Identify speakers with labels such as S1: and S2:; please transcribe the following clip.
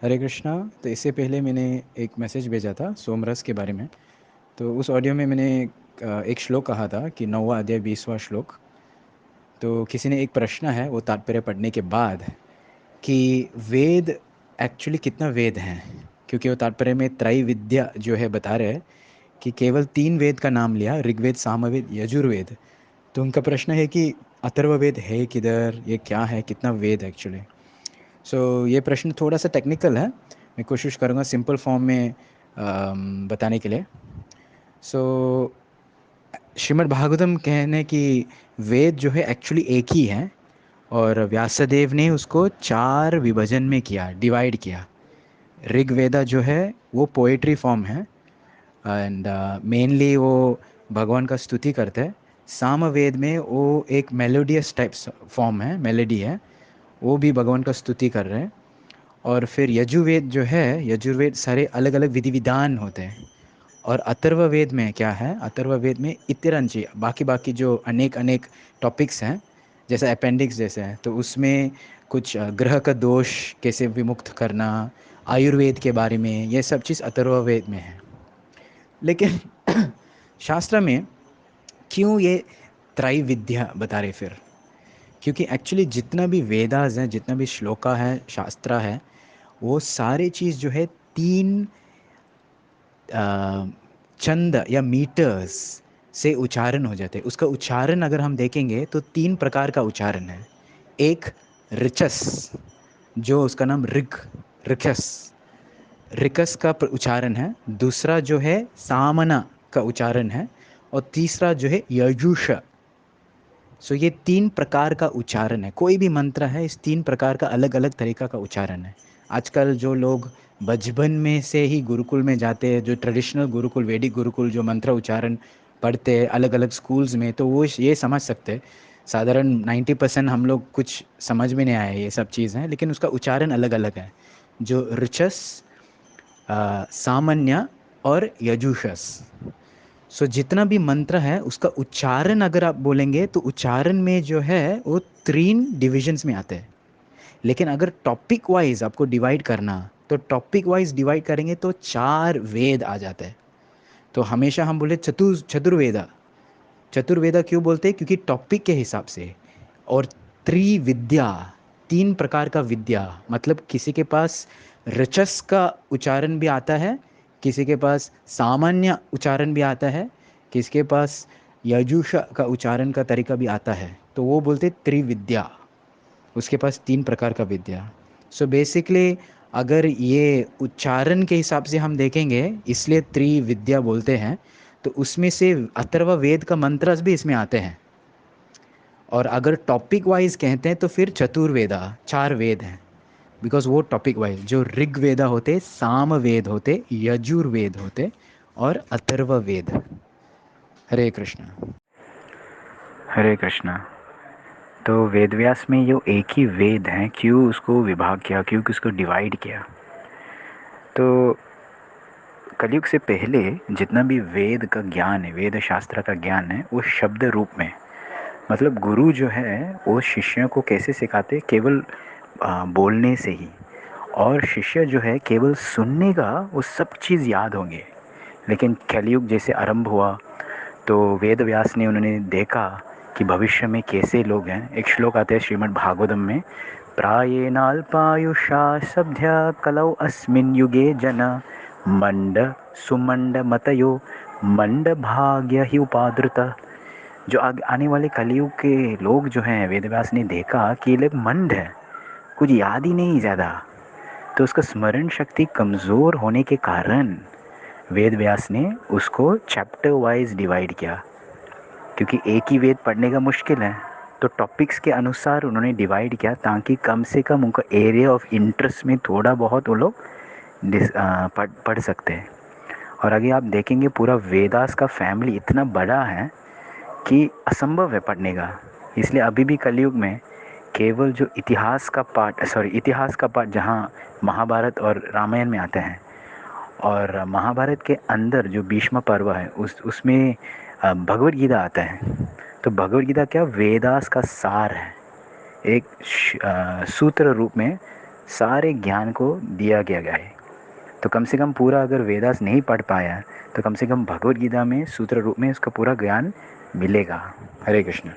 S1: हरे कृष्णा। तो इससे पहले मैंने एक मैसेज भेजा था सोमरस के बारे में। तो उस ऑडियो में मैंने एक श्लोक कहा था कि 9वां अध्याय 20वां श्लोक। तो किसी ने एक प्रश्न है वो तात्पर्य पढ़ने के बाद कि वेद एक्चुअली कितना वेद हैं, क्योंकि वो तात्पर्य में त्रैविद्या जो है बता रहे हैं कि केवल 3 वेद का नाम लिया, ऋग्वेद, सामवेद, यजुर्वेद। तो उनका प्रश्न है कि अथर्ववेद है किधर, ये क्या है, कितना वेद एक्चुअली। ये प्रश्न थोड़ा सा टेक्निकल है, मैं कोशिश करूँगा सिंपल फॉर्म में बताने के लिए। सो श्रीमद् भागवतम कहने कि वेद जो है एक्चुअली एक ही है, और व्यासदेव ने उसको 4 विभाजन में किया, डिवाइड किया। ऋग्वेदा जो है वो पोएट्री फॉर्म है, एंड मेनली वो भगवान का स्तुति करते हैं। सामवेद में वो एक मेलोडियस टाइप्स फॉर्म है, मेलोडी है, वो भी भगवान का स्तुति कर रहे हैं। और फिर यजुर्वेद जो है, यजुर्वेद सारे अलग अलग विधि विधान होते हैं। और अथर्ववेद में क्या है, अथर्ववेद में इतरंची बाकी बाकी जो अनेक अनेक टॉपिक्स हैं, जैसे अपेंडिक्स जैसे हैं, तो उसमें कुछ ग्रह का दोष कैसे विमुक्त करना, आयुर्वेद के बारे में, ये सब चीज़ अथर्ववेद में है। लेकिन शास्त्र में क्यों ये त्रैविद्या बता रहे फिर? क्योंकि एक्चुअली जितना भी वेदास हैं, जितना भी श्लोका है, शास्त्र है, वो सारे चीज़ जो है 3 चंद या मीटर्स से उच्चारण हो जाते हैं। उसका उच्चारण अगर हम देखेंगे तो 3 प्रकार का उच्चारण है। एक ऋचस, जो उसका नाम ऋकस ऋकस का उच्चारण है। दूसरा जो है सामना का उच्चारण है। और तीसरा जो है यजुष। ये 3 प्रकार का उच्चारण है। कोई भी मंत्र है, इस 3 प्रकार का अलग अलग तरीका का उच्चारण है। आजकल जो लोग बचपन में से ही गुरुकुल में जाते हैं, जो ट्रेडिशनल गुरुकुल, वैदिक गुरुकुल, जो मंत्र उच्चारण पढ़ते हैं अलग अलग स्कूल्स में, तो वो ये समझ सकते हैं। साधारण 90% हम लोग कुछ समझ में नहीं आया, ये सब चीज़ हैं, लेकिन उसका उच्चारण अलग अलग है। जो ऋचस, सामान्य और यजुषस। जितना भी मंत्र है उसका उच्चारण अगर आप बोलेंगे तो उच्चारण में जो है वो 3 डिविजन्स में आते हैं। लेकिन अगर टॉपिक वाइज आपको डिवाइड करना, तो टॉपिक वाइज डिवाइड करेंगे तो 4 वेद आ जाते हैं। तो हमेशा हम बोले चतुर्वेदा। चतुर्वेदा क्यों बोलते हैं? क्योंकि टॉपिक के हिसाब से। और त्रिविद्या, 3 प्रकार का विद्या, मतलब किसी के पास रचस का उच्चारण भी आता है, किसी के पास सामान्य उच्चारण भी आता है, किसी के पास यजुष का उच्चारण का तरीका भी आता है, तो वो बोलते त्रिविद्या। उसके पास 3 प्रकार का विद्या। बेसिकली अगर ये उच्चारण के हिसाब से हम देखेंगे, इसलिए त्रिविद्या बोलते हैं। तो उसमें से अथर्व वेद का मंत्रस भी इसमें आते हैं। और अगर टॉपिक वाइज कहते हैं तो फिर चतुर्वेदा, 4 वेद हैं। बिकॉज वो टॉपिक वाइज जो ऋग्वेदा होते, सामवेद होते, यजुर्वेद होते और अथर्ववेद। हरे कृष्ण।
S2: हरे कृष्णा। तो वेदव्यास में जो एक ही वेद हैं, क्यों उसको विभाग किया, क्यों उसको डिवाइड किया? तो कलयुग से पहले जितना भी वेद का ज्ञान है, वेद शास्त्र का ज्ञान है, वो शब्द रूप में, मतलब गुरु जो है वो शिष्यों को कैसे सिखाते, केवल बोलने से ही। और शिष्य जो है केवल सुनने का वो सब चीज़ याद होंगे। लेकिन कलयुग जैसे आरंभ हुआ तो वेद व्यास ने उन्होंने देखा कि भविष्य में कैसे लोग हैं। एक श्लोक आते हैं श्रीमद् भागवतम में, प्रायेणाल्पायुषा सभ्य कलौ अस्मिन् युगे जन मंड सुमंड मतयो मंड भाग्य ही उपाद्रुत। जो आने वाले कलयुग के लोग जो हैं, वेदव्यास ने देखा कि ये लोग मंड है, कुछ याद ही नहीं ज़्यादा। तो उसका स्मरण शक्ति कमज़ोर होने के कारण वेद व्यास ने उसको चैप्टर वाइज डिवाइड किया, क्योंकि एक ही वेद पढ़ने का मुश्किल है। तो टॉपिक्स के अनुसार उन्होंने डिवाइड किया ताकि कम से कम उनका एरिया ऑफ इंटरेस्ट में थोड़ा बहुत वो लोग पढ़ सकते हैं। और आगे आप देखेंगे पूरा वेदास का फैमिली इतना बड़ा है कि असंभव है पढ़ने का। इसलिए अभी भी कलयुग में केवल जो इतिहास का पार्ट जहाँ महाभारत और रामायण में आते हैं, और महाभारत के अंदर जो भीष्म पर्व है उसमें भगवद गीता आता है। तो भगवद गीता क्या, वेदास का सार है, एक सूत्र रूप में सारे ज्ञान को दिया गया है। तो कम से कम पूरा अगर वेदास नहीं पढ़ पाया तो कम से कम भगवत गीता में सूत्र रूप में उसका पूरा ज्ञान मिलेगा। हरे कृष्ण।